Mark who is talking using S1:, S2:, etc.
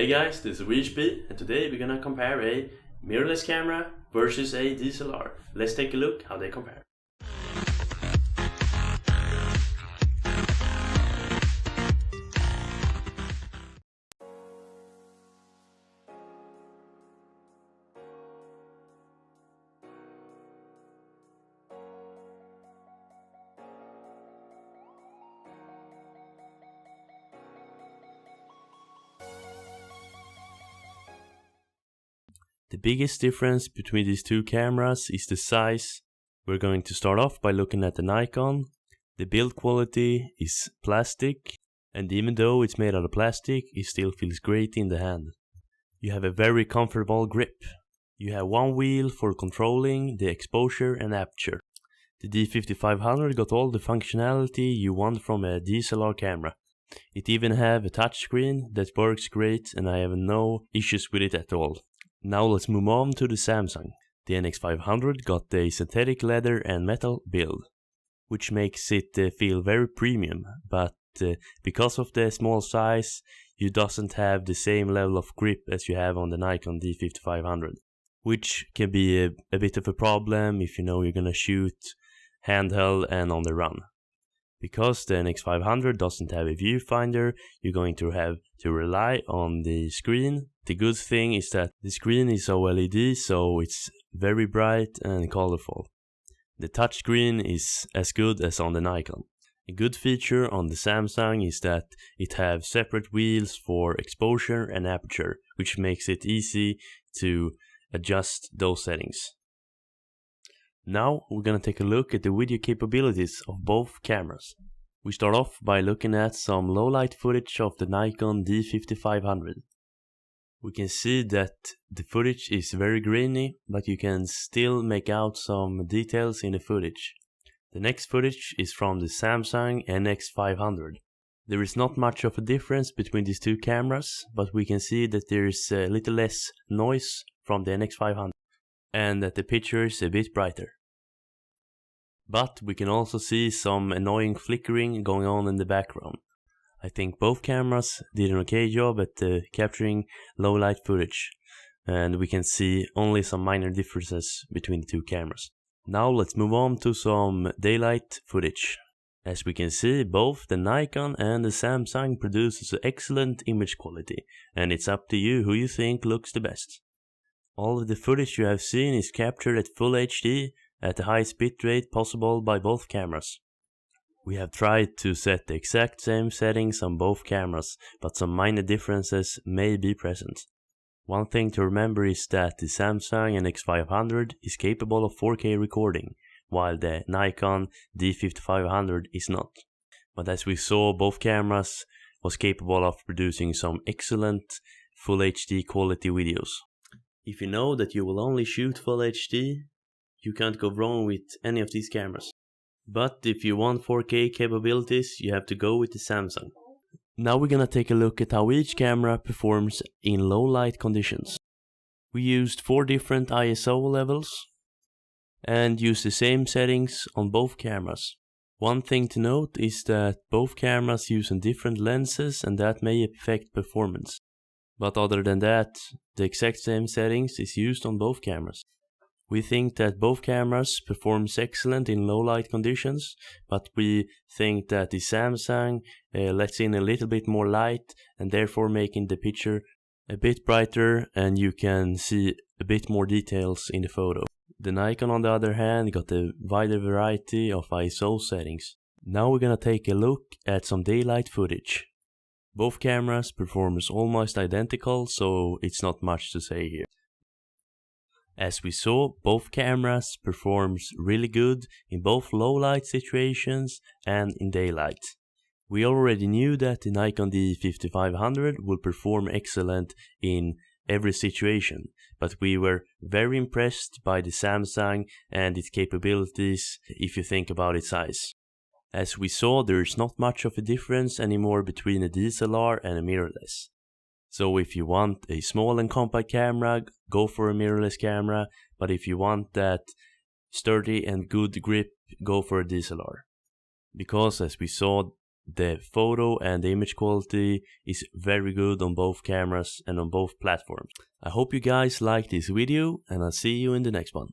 S1: Hey guys, this is WeHP, and today we're gonna compare a mirrorless camera versus a DSLR. Let's take a look how they compare. The biggest difference between these two cameras is the size. We're going to start off by looking at the Nikon. The build quality is plastic, and even though it's made out of plastic, it still feels great in the hand. You have a very comfortable grip. You have one wheel for controlling the exposure and aperture. The D5500 got all the functionality you want from a DSLR camera. It even have a touchscreen that works great, and I have no issues with it at all. Now let's move on to the Samsung. The NX500 got a synthetic leather and metal build, which makes it feel very premium, but because of the small size, you doesn't have the same level of grip as you have on the Nikon D5500, which can be a bit of a problem if you know you're gonna shoot handheld and on the run. Because the NX500 doesn't have a viewfinder, you're going to have to rely on the screen. The good thing is that the screen is OLED, so it's very bright and colorful. The touchscreen is as good as on the Nikon. A good feature on the Samsung is that it has separate wheels for exposure and aperture, which makes it easy to adjust those settings. Now we're gonna take a look at the video capabilities of both cameras. We start off by looking at some low light footage of the Nikon D5500. We can see that the footage is very grainy, but you can still make out some details in the footage. The next footage is from the Samsung NX500. There is not much of a difference between these two cameras, but we can see that there is a little less noise from the NX500. And that the picture is a bit brighter. But we can also see some annoying flickering going on in the background. I think both cameras did an okay job at capturing low light footage, and we can see only some minor differences between the two cameras. Now let's move on to some daylight footage. As we can see, both the Nikon and the Samsung produces excellent image quality, and it's up to you who you think looks the best. All of the footage you have seen is captured at full HD at the highest bitrate possible by both cameras. We have tried to set the exact same settings on both cameras, but some minor differences may be present. One thing to remember is that the Samsung NX500 is capable of 4K recording, while the Nikon D5500 is not. But as we saw, both cameras was capable of producing some excellent full HD quality videos. If you know that you will only shoot full HD, you can't go wrong with any of these cameras. But if you want 4K capabilities, you have to go with the Samsung. Now we're gonna take a look at how each camera performs in low light conditions. We used 4 different ISO levels and used the same settings on both cameras. One thing to note is that both cameras use different lenses, and that may affect performance. But other than that, the exact same settings is used on both cameras. We think that both cameras performs excellent in low light conditions, but we think that the Samsung lets in a little bit more light, and therefore making the picture a bit brighter and you can see a bit more details in the photo. The Nikon on the other hand got a wider variety of ISO settings. Now we're gonna take a look at some daylight footage. Both cameras performs almost identical, so it's not much to say here. As we saw, both cameras performs really good in both low light situations and in daylight. We already knew that the Nikon D5500 will perform excellent in every situation, but we were very impressed by the Samsung and its capabilities if you think about its size. As we saw, there is not much of a difference anymore between a DSLR and a mirrorless. So if you want a small and compact camera, go for a mirrorless camera, but if you want that sturdy and good grip, go for a DSLR. Because as we saw, the photo and the image quality is very good on both cameras and on both platforms. I hope you guys liked this video, and I'll see you in the next one.